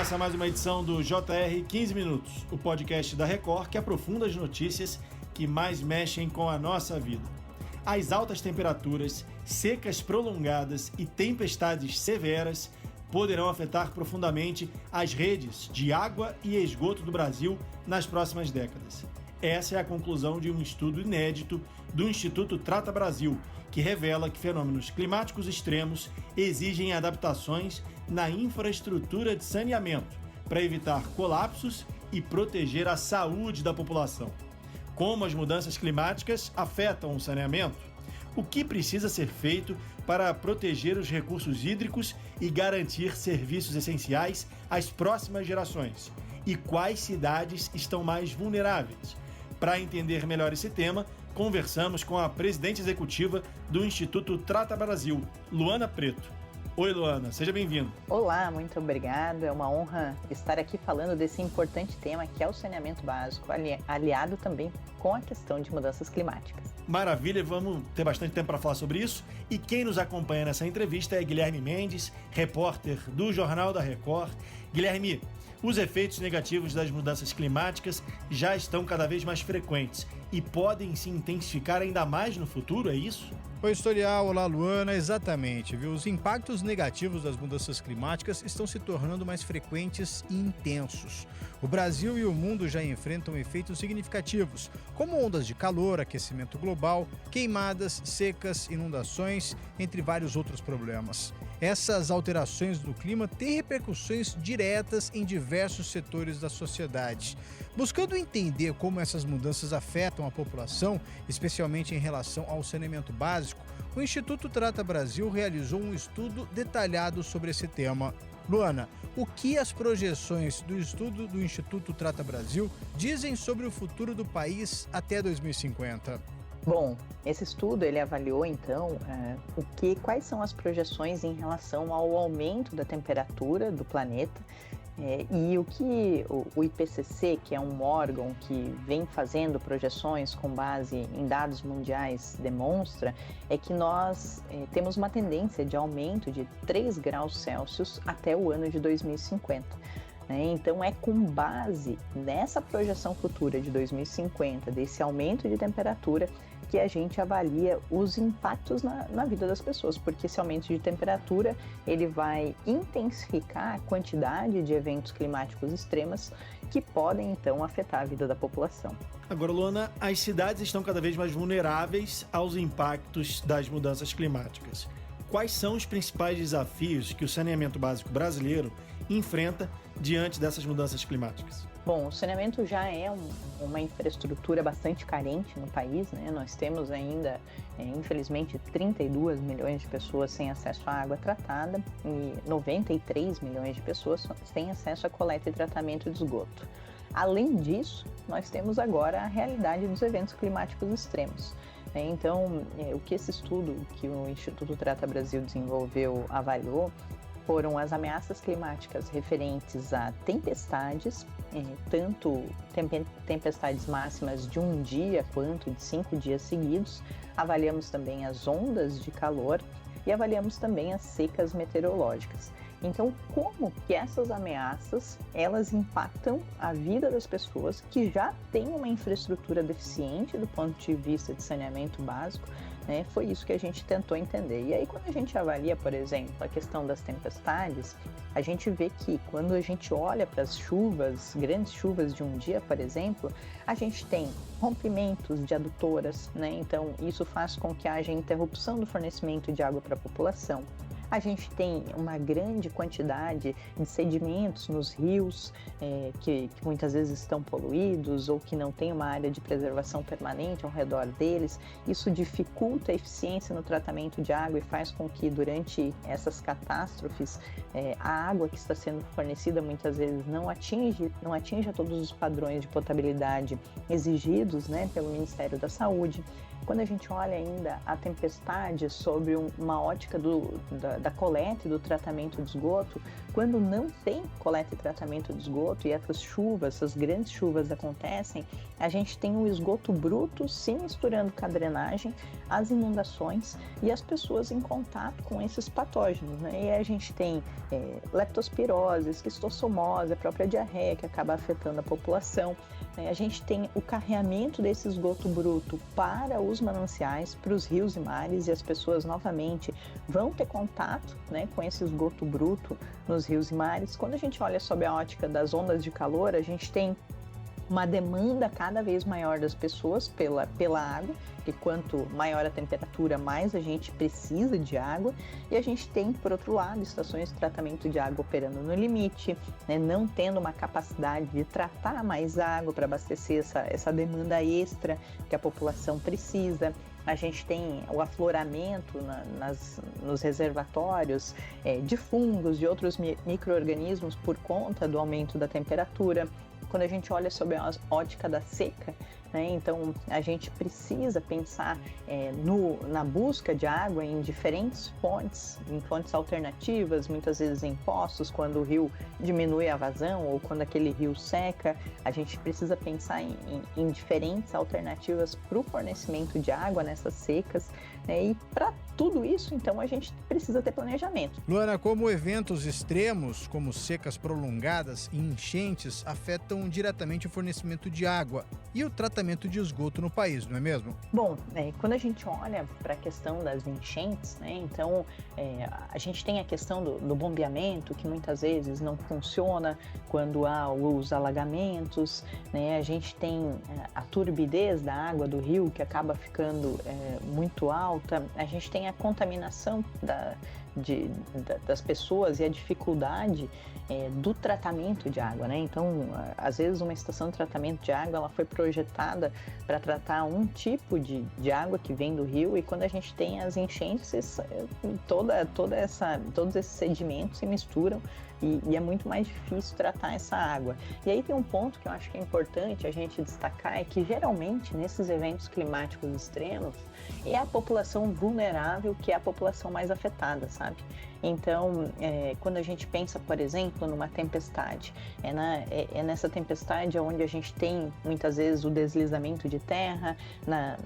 Começa mais uma edição do JR 15 Minutos, o podcast da Record que aprofunda as notícias que mais mexem com a nossa vida. As altas temperaturas, secas prolongadas e tempestades severas poderão afetar profundamente as redes de água e esgoto do Brasil nas próximas décadas. Essa é a conclusão de um estudo inédito do Instituto Trata Brasil, que revela que fenômenos climáticos extremos exigem adaptações na infraestrutura de saneamento para evitar colapsos e proteger a saúde da população. Como as mudanças climáticas afetam o saneamento? O que precisa ser feito para proteger os recursos hídricos e garantir serviços essenciais às próximas gerações? E quais cidades estão mais vulneráveis? Para entender melhor esse tema, conversamos com a presidente executiva do Instituto Trata Brasil, Luana Preto. Oi, Luana, seja bem-vinda. Olá, muito obrigada. É uma honra estar aqui falando desse importante tema que é o saneamento básico, aliado também com a questão de mudanças climáticas. Maravilha, vamos ter bastante tempo para falar sobre isso. E quem nos acompanha nessa entrevista é Guilherme Mendes, repórter do Jornal da Record. Guilherme, os efeitos negativos das mudanças climáticas já estão cada vez mais frequentes e podem se intensificar ainda mais no futuro, é isso? Oi, Historial. Olá, Luana. Exatamente, viu? Os impactos negativos das mudanças climáticas estão se tornando mais frequentes e intensos. O Brasil e o mundo já enfrentam efeitos significativos, como ondas de calor, aquecimento global, queimadas, secas, inundações, entre vários outros problemas. Essas alterações do clima têm repercussões diretas em diversos setores da sociedade. Buscando entender como essas mudanças afetam a população, especialmente em relação ao saneamento básico, o Instituto Trata Brasil realizou um estudo detalhado sobre esse tema. Luana, o que as projeções do estudo do Instituto Trata Brasil dizem sobre o futuro do país até 2050? Bom, esse estudo ele avaliou então quais são as projeções em relação ao aumento da temperatura do planeta e o que o IPCC, que é um órgão que vem fazendo projeções com base em dados mundiais, demonstra é que nós temos uma tendência de aumento de 3 graus Celsius até o ano de 2050. Então é com base nessa projeção futura de 2050, desse aumento de temperatura, que a gente avalia os impactos na vida das pessoas, porque esse aumento de temperatura ele vai intensificar a quantidade de eventos climáticos extremos que podem então afetar a vida da população. Agora, Luana, as cidades estão cada vez mais vulneráveis aos impactos das mudanças climáticas. Quais são os principais desafios que o saneamento básico brasileiro enfrenta diante dessas mudanças climáticas? Bom, o saneamento já é uma infraestrutura bastante carente no país, né? Nós temos ainda, infelizmente, 32 milhões de pessoas sem acesso à água tratada e 93 milhões de pessoas sem acesso à coleta e tratamento de esgoto. Além disso, nós temos agora a realidade dos eventos climáticos extremos. Então, o que esse estudo que o Instituto Trata Brasil desenvolveu avaliou foram as ameaças climáticas referentes a tempestades, tanto tempestades máximas de um dia quanto de 5 dias seguidos. Avaliamos também as ondas de calor e avaliamos também as secas meteorológicas. Então, como que essas ameaças, elas impactam a vida das pessoas que já têm uma infraestrutura deficiente do ponto de vista de saneamento básico, né? Foi isso que a gente tentou entender. E aí, quando a gente avalia, por exemplo, a questão das tempestades, a gente vê que quando a gente olha para as chuvas, grandes chuvas de um dia, por exemplo, a gente tem rompimentos de adutoras, né? Então, isso faz com que haja interrupção do fornecimento de água para a população. A gente tem uma grande quantidade de sedimentos nos rios que muitas vezes estão poluídos ou que não tem uma área de preservação permanente ao redor deles. Isso dificulta a eficiência no tratamento de água e faz com que durante essas catástrofes a água que está sendo fornecida muitas vezes não atinja todos os padrões de potabilidade exigidos, né, pelo Ministério da Saúde. Quando a gente olha ainda a tempestade sobre uma ótica da coleta e do tratamento de esgoto, quando não tem coleta e tratamento de esgoto e essas chuvas, essas grandes chuvas acontecem, a gente tem o esgoto bruto se misturando com a drenagem, as inundações e as pessoas em contato com esses patógenos, né? E a gente tem leptospirose, esquistossomose, a própria diarreia que acaba afetando a população. A gente tem o carreamento desse esgoto bruto para os mananciais, para os rios e mares, e as pessoas novamente vão ter contato, né, com esse esgoto bruto nos rios e mares. Quando a gente olha sob a ótica das ondas de calor, a gente tem uma demanda cada vez maior das pessoas pela água, e quanto maior a temperatura, mais a gente precisa de água, e a gente tem, por outro lado, estações de tratamento de água operando no limite, né, não tendo uma capacidade de tratar mais água para abastecer essa demanda extra que a população precisa. A gente tem o afloramento nos reservatórios de fungos, de outros micro-organismos por conta do aumento da temperatura. Quando a gente olha sob a ótica da seca, né, então a gente precisa pensar na busca de água em diferentes fontes, em fontes alternativas, muitas vezes em poços, quando o rio diminui a vazão ou quando aquele rio seca. A gente precisa pensar em diferentes alternativas para o fornecimento de água nessas secas, né, e para tudo isso, então, a gente precisa ter planejamento. Luana, como eventos extremos, como secas prolongadas e enchentes, afetam diretamente o fornecimento de água e o tratamento de esgoto no país, não é mesmo? Bom, quando a gente olha para a questão das enchentes, né, então a gente tem a questão do bombeamento, que muitas vezes não funciona quando há os alagamentos, né, a gente tem a turbidez da água do rio, que acaba ficando muito alta, a gente tem a contaminação das pessoas e a dificuldade do tratamento de água, né? Então, às vezes uma estação de tratamento de água ela foi projetada para tratar um tipo de água que vem do rio, e quando a gente tem as enchentes, todos esses sedimentos se misturam e é muito mais difícil tratar essa água. E aí tem um ponto que eu acho que é importante a gente destacar, é que geralmente nesses eventos climáticos extremos é a população vulnerável que é a população mais afetada, sabe? Então, quando a gente pensa, por exemplo, numa tempestade, é nessa tempestade onde a gente tem, muitas vezes, o deslizamento de terra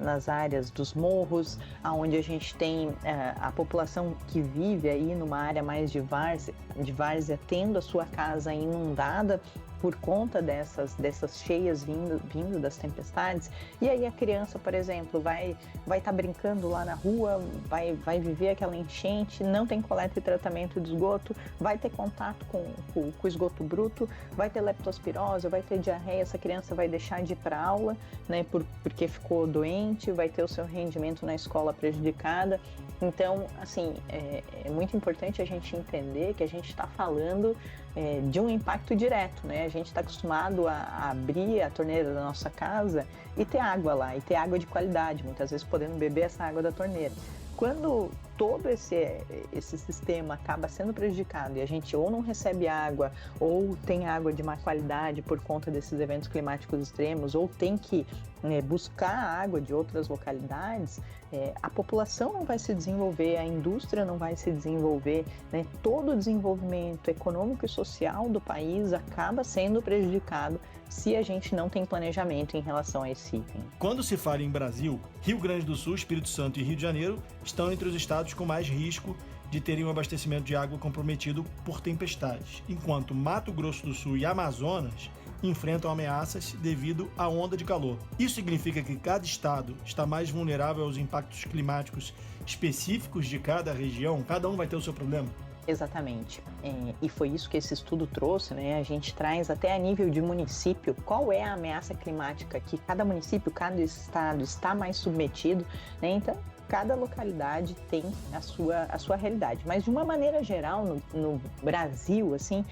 nas áreas dos morros, onde a gente tem a população que vive aí numa área mais de várzea, tendo a sua casa inundada por conta dessas cheias vindo das tempestades. E aí a criança, por exemplo, vai estar brincando lá na rua, vai viver aquela enchente, não tem coleta e tratamento de esgoto, vai ter contato com o esgoto bruto, vai ter leptospirose, vai ter diarreia, essa criança vai deixar de ir para aula, né, porque ficou doente, vai ter o seu rendimento na escola prejudicada. Então, assim, é muito importante a gente entender que a gente está falando de um impacto direto, né? A gente está acostumado a abrir a torneira da nossa casa e ter água lá, e ter água de qualidade, muitas vezes podendo beber essa água da torneira. Quando todo esse sistema acaba sendo prejudicado e a gente ou não recebe água, ou tem água de má qualidade por conta desses eventos climáticos extremos, ou tem que buscar água de outras localidades, a população não vai se desenvolver, a indústria não vai se desenvolver, né? Todo o desenvolvimento econômico e social do país acaba sendo prejudicado se a gente não tem planejamento em relação a esse item. Quando se fala em Brasil, Rio Grande do Sul, Espírito Santo e Rio de Janeiro estão entre os estados com mais risco de terem um abastecimento de água comprometido por tempestades, enquanto Mato Grosso do Sul e Amazonas enfrentam ameaças devido à onda de calor. Isso significa que cada estado está mais vulnerável aos impactos climáticos específicos de cada região? Cada um vai ter o seu problema? Exatamente. E foi isso que esse estudo trouxe, né? A gente traz até a nível de município qual é a ameaça climática que cada município, cada estado está mais submetido, né? Então, cada localidade tem a sua realidade. Mas de uma maneira geral, no Brasil, assim,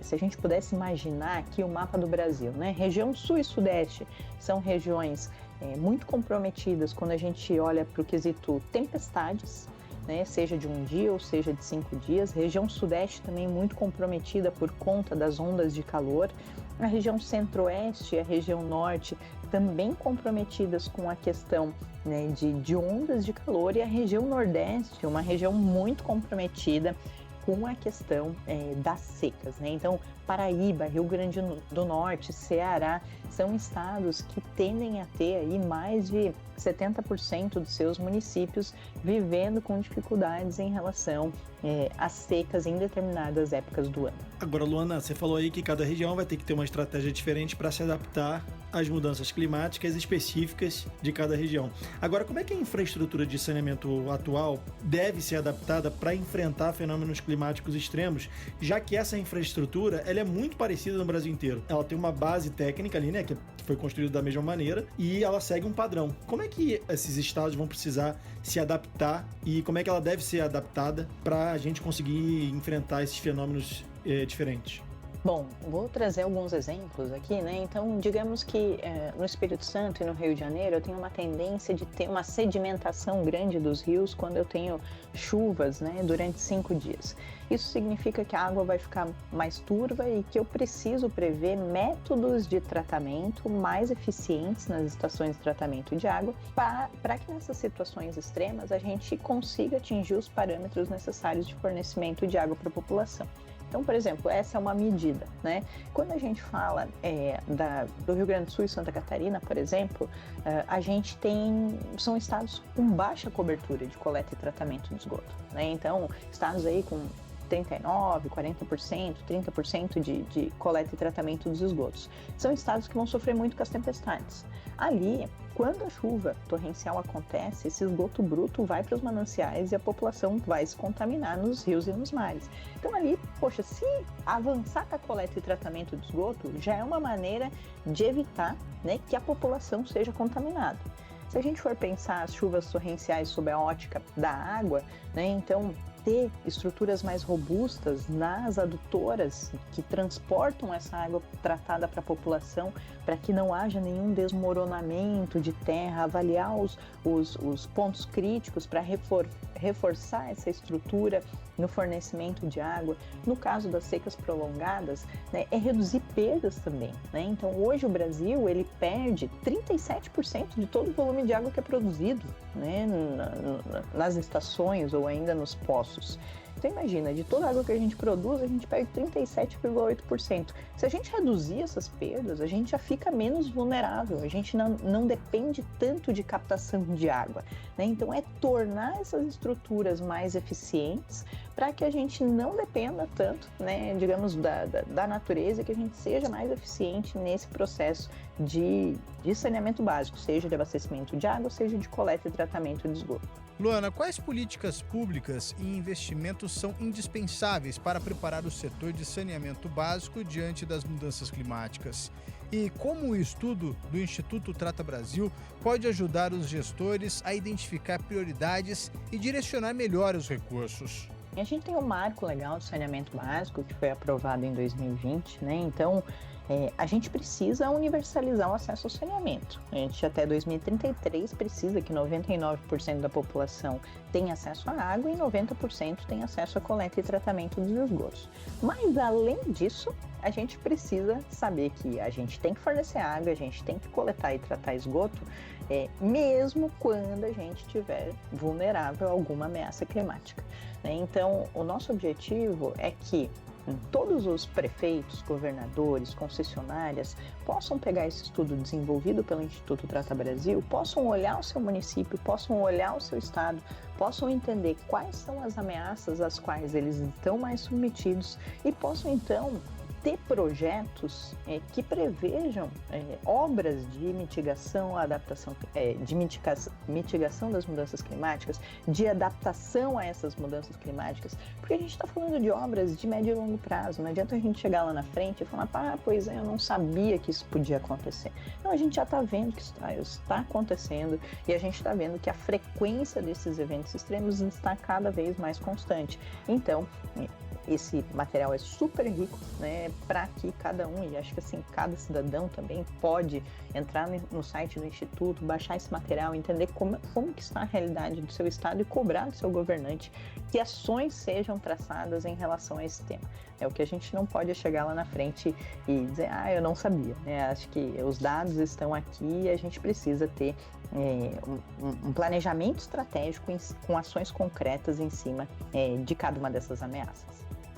se a gente pudesse imaginar aqui o mapa do Brasil, né? Região Sul e Sudeste são regiões muito comprometidas quando a gente olha para o quesito tempestades, né, seja de um dia ou seja de 5 dias. Região Sudeste também muito comprometida por conta das ondas de calor. A região Centro-Oeste e a região Norte também comprometidas com a questão, né, de ondas de calor, e a região Nordeste, uma região muito comprometida com a questão das secas, né? Então, Paraíba, Rio Grande do Norte, Ceará, são estados que tendem a ter aí mais de 70% dos seus municípios vivendo com dificuldades em relação às secas em determinadas épocas do ano. Agora, Luana, você falou aí que cada região vai ter que ter uma estratégia diferente para se adaptar às mudanças climáticas específicas de cada região. Agora, como é que a infraestrutura de saneamento atual deve ser adaptada para enfrentar fenômenos climáticos extremos, já que essa infraestrutura ela é muito parecida no Brasil inteiro? Ela tem uma base técnica ali, né, que foi construída da mesma maneira, e ela segue um padrão. Como é que esses estados vão precisar se adaptar e como é que ela deve ser adaptada para a gente conseguir enfrentar esses fenômenos diferentes? Bom, vou trazer alguns exemplos aqui, né? Então, digamos que no Espírito Santo e no Rio de Janeiro eu tenho uma tendência de ter uma sedimentação grande dos rios quando eu tenho chuvas, né, durante 5 dias. Isso significa que a água vai ficar mais turva e que eu preciso prever métodos de tratamento mais eficientes nas estações de tratamento de água para que nessas situações extremas a gente consiga atingir os parâmetros necessários de fornecimento de água para a população. Então, por exemplo, essa é uma medida, né? Quando a gente fala do Rio Grande do Sul e Santa Catarina, por exemplo, a gente são estados com baixa cobertura de coleta e tratamento de esgoto, né? Então, estados aí com 39%, 40%, 30% de coleta e tratamento dos esgotos. São estados que vão sofrer muito com as tempestades. Ali, quando a chuva torrencial acontece, esse esgoto bruto vai para os mananciais e a população vai se contaminar nos rios e nos mares. Então ali, poxa, se avançar com a coleta e tratamento do esgoto, já é uma maneira de evitar, né, que a população seja contaminada. Se a gente for pensar as chuvas torrenciais sob a ótica da água, né, então ter estruturas mais robustas nas adutoras que transportam essa água tratada para a população, para que não haja nenhum desmoronamento de terra, avaliar os pontos críticos para reforçar essa estrutura no fornecimento de água. No caso das secas prolongadas, né, é reduzir perdas também, né? Então hoje o Brasil ele perde 37% de todo o volume de água que é produzido, né, nas estações ou ainda nos poços. Então imagina, de toda a água que a gente produz, a gente perde 37,8%. Se a gente reduzir essas perdas, a gente já fica menos vulnerável, a gente não depende tanto de captação de água, né? Então é tornar essas estruturas mais eficientes para que a gente não dependa tanto, né, digamos, da natureza, que a gente seja mais eficiente nesse processo de saneamento básico, seja de abastecimento de água, seja de coleta e tratamento de esgoto. Luana, quais políticas públicas e investimentos são indispensáveis para preparar o setor de saneamento básico diante das mudanças climáticas? E como o estudo do Instituto Trata Brasil pode ajudar os gestores a identificar prioridades e direcionar melhor os recursos? A gente tem um marco legal de saneamento básico que foi aprovado em 2020, né? Então, a gente precisa universalizar o acesso ao saneamento. A gente até 2033 precisa que 99% da população tenha acesso à água e 90% tenha acesso à coleta e tratamento dos esgotos. Mas, além disso, a gente precisa saber que a gente tem que fornecer água, a gente tem que coletar e tratar esgoto, mesmo quando a gente estiver vulnerável a alguma ameaça climática. Então, o nosso objetivo é que todos os prefeitos, governadores, concessionárias possam pegar esse estudo desenvolvido pelo Instituto Trata Brasil, possam olhar o seu município, possam olhar o seu estado, possam entender quais são as ameaças às quais eles estão mais submetidos e possam então ter projetos que prevejam obras de mitigação, adaptação, de mitigação das mudanças climáticas, de adaptação a essas mudanças climáticas, porque a gente está falando de obras de médio e longo prazo. Não adianta a gente chegar lá na frente e falar, pois é, eu não sabia que isso podia acontecer. Não, a gente já está vendo que isso está acontecendo e a gente está vendo que a frequência desses eventos extremos está cada vez mais constante. Então, esse material é super rico, né, para que cada um, e acho que assim, cada cidadão também pode entrar no site do Instituto, baixar esse material, entender como que está a realidade do seu estado e cobrar do seu governante que ações sejam traçadas em relação a esse tema. O que a gente não pode é chegar lá na frente e dizer, eu não sabia, né? Acho que os dados estão aqui e a gente precisa ter um planejamento estratégico com ações concretas em cima de cada uma dessas ameaças.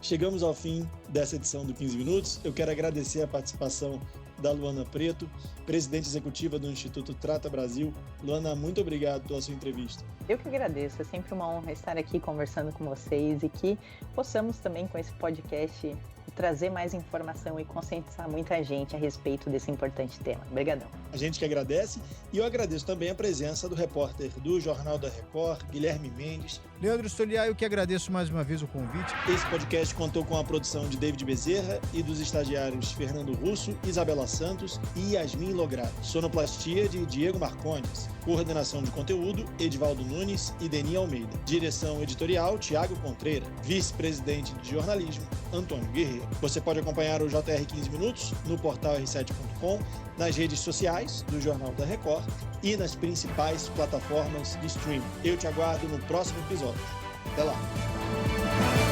Chegamos ao fim dessa edição do 15 Minutos. Eu quero agradecer a participação da Luana Preto, presidente executiva do Instituto Trata Brasil. Luana, muito obrigado pela sua entrevista. Eu que agradeço, é sempre uma honra estar aqui conversando com vocês e que possamos também com esse podcast trazer mais informação e conscientizar muita gente a respeito desse importante tema. Obrigadão. A gente que agradece, e eu agradeço também a presença do repórter do Jornal da Record, Guilherme Mendes. Leandro Stoliar, eu que agradeço mais uma vez o convite. Esse podcast contou com a produção de David Bezerra e dos estagiários Fernando Russo, Isabela Santos e Yasmin Logrado. Sonoplastia de Diego Marcondes. Coordenação de conteúdo, Edivaldo Nunes e Deni Almeida. Direção editorial, Tiago Contreira. Vice-presidente de jornalismo, Antônio Guerreiro. Você pode acompanhar o JR 15 Minutos no portal r7.com, nas redes sociais do Jornal da Record e nas principais plataformas de streaming. Eu te aguardo no próximo episódio. Até lá!